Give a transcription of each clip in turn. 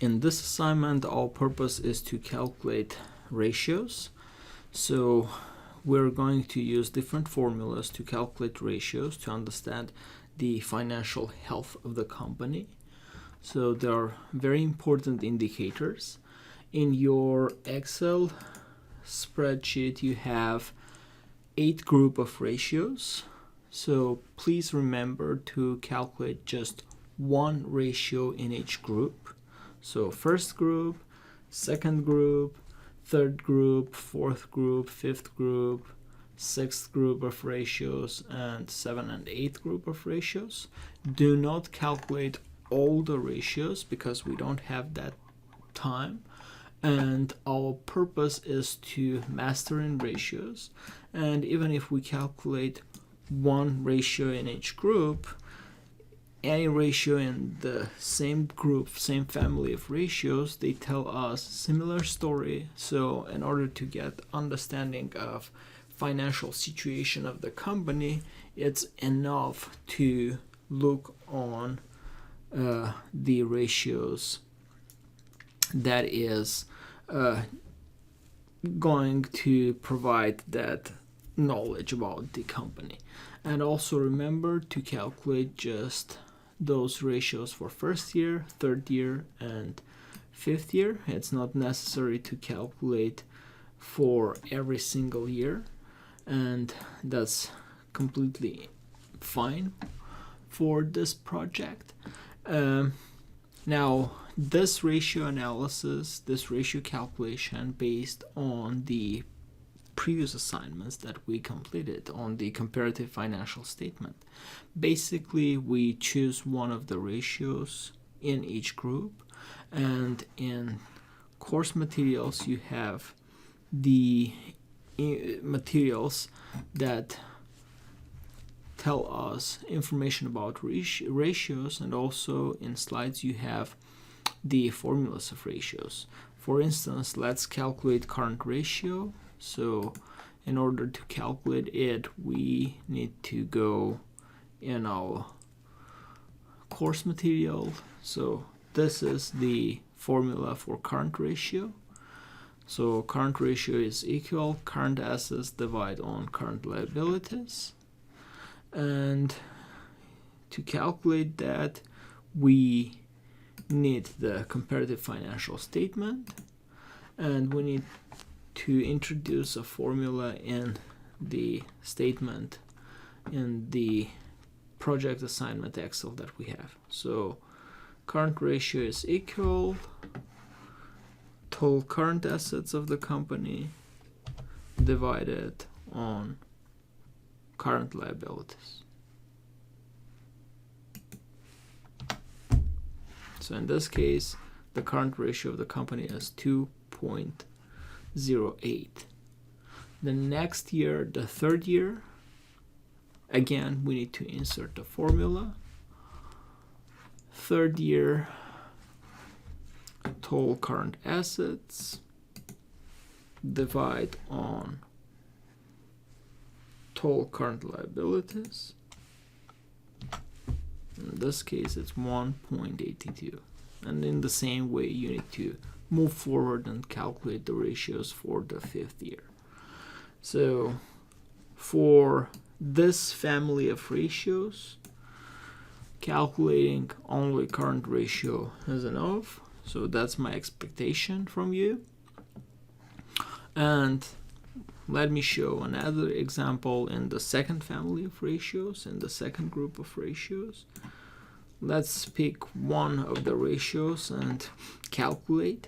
In this assignment, our purpose is to calculate ratios. So we're going to use different formulas to calculate ratios to understand the financial health of the company. So there are very important indicators. In your Excel spreadsheet, you have 8 group of ratios. So please remember to calculate just one ratio in each group. So first group, second group, third group, fourth group, fifth group, sixth group of ratios, and 7th and 8th group of ratios. Do not calculate all the ratios because we don't have that time. And our purpose is to master in ratios. And even if we calculate one ratio in each group, any ratio in the same group, same family of ratios, they tell us similar story. So in order to get understanding of financial situation of the company, it's enough to look on the ratios that is going to provide that knowledge about the company. And also remember to calculate just those ratios for first year, third year, and fifth year. It's not necessary to calculate for every single year, and that's completely fine for this project. Now, this ratio analysis, this ratio calculation based on the previous assignments that we completed on the comparative financial statement. Basically, we choose one of the ratios in each group, and in course materials you have the materials that tell us information about ratios, and also in slides you have the formulas of ratios. For instance, let's calculate current ratio. So in order to calculate it, we need to go in our course material. So this is the formula for current ratio. So current ratio is equal current assets divided on current liabilities. And to calculate that, we need the comparative financial statement, and we need to introduce a formula in the statement in the project assignment Excel that we have. So current ratio is equal total current assets of the company divided on current liabilities. So in this case, the current ratio of the company is 2.08. The next year, the third year, again we need to insert the formula. Third year, total current assets divide on total current liabilities. In this case it's 1.82, and in the same way you need to move forward and calculate the ratios for the fifth year. So for this family of ratios, calculating only current ratio is enough. So that's my expectation from you. And let me show another example in the second family of ratios, in the second group of ratios. Let's pick one of the ratios and calculate.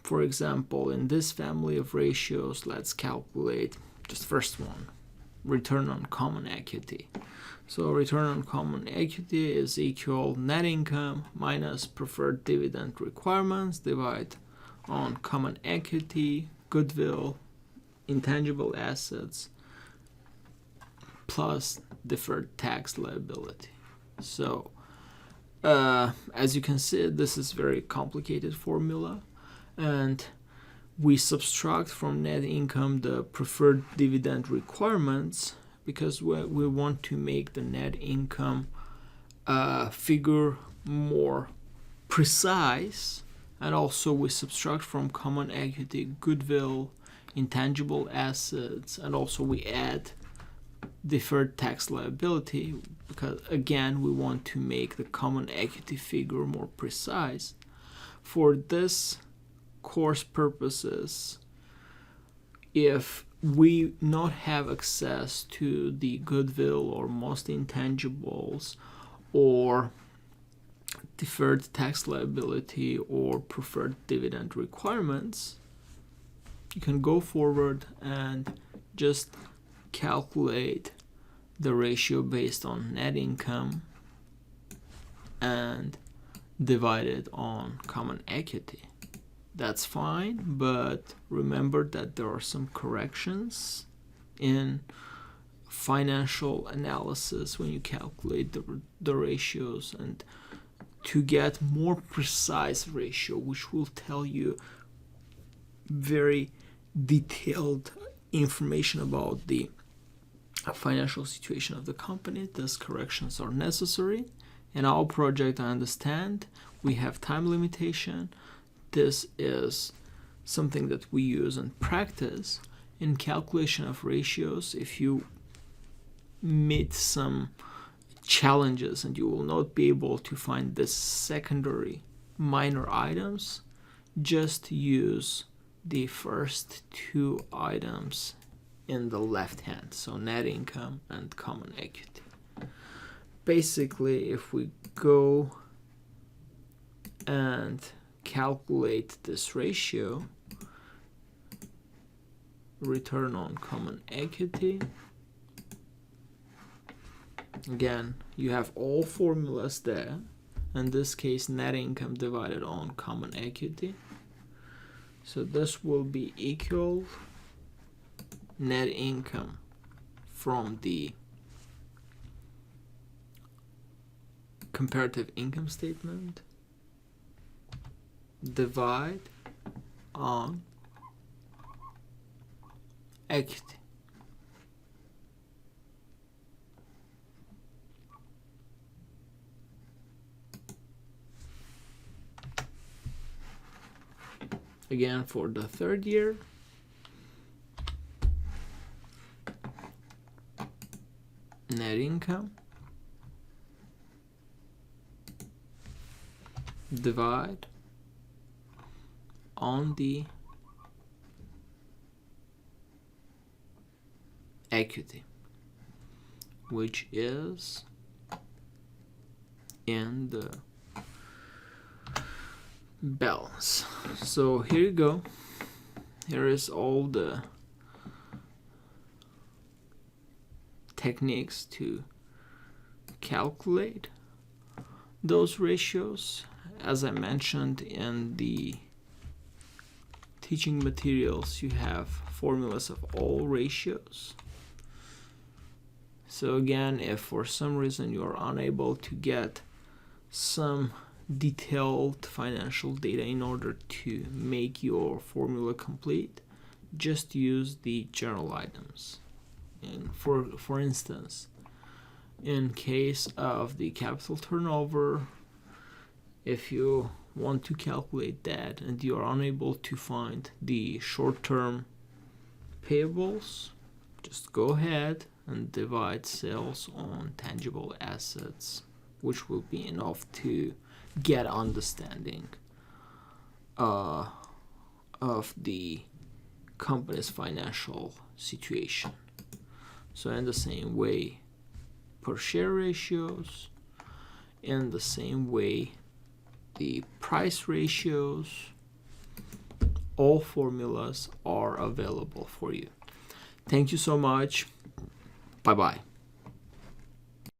For example, in this family of ratios, let's calculate just first one, return on common equity. So return on common equity is equal net income minus preferred dividend requirements divided on common equity, goodwill, intangible assets, plus deferred tax liability. So as you can see, this is very complicated formula, and we subtract from net income the preferred dividend requirements because we want to make the net income figure more precise, and also we subtract from common equity goodwill, intangible assets, and also we add deferred tax liability, because again we want to make the common equity figure more precise. For this course purposes, if we not have access to the goodwill or most intangibles or deferred tax liability or preferred dividend requirements, you can go forward and just calculate the ratio based on net income and divide it on common equity. That's fine, but remember that there are some corrections in financial analysis when you calculate the ratios, and to get more precise ratio, which will tell you very detailed information about the financial situation of the company, these corrections are necessary. In our project, I understand we have time limitation. This is something that we use in practice in calculation of ratios. If you meet some challenges and you will not be able to find the secondary minor items, just use the first two items in the left hand, so net income and common equity. Basically, if we go and calculate this ratio, return on common equity, again you have all formulas there. In this case, net income divided on common equity, so this will be equal net income from the comparative income statement divide on equity. Again, for the third year, net income divide on the equity, which is in the balance. So here you go. Here is all the techniques to calculate those ratios. As I mentioned in the teaching materials, you have formulas of all ratios. So again, if for some reason you are unable to get some detailed financial data in order to make your formula complete, just use the general items. And for instance, in case of the capital turnover, if you want to calculate that and you are unable to find the short-term payables, just go ahead and divide sales on tangible assets, which will be enough to get understanding of the company's financial situation. So in the same way, per share ratios, in the same way, the price ratios, all formulas are available for you. Thank you so much. Bye-bye.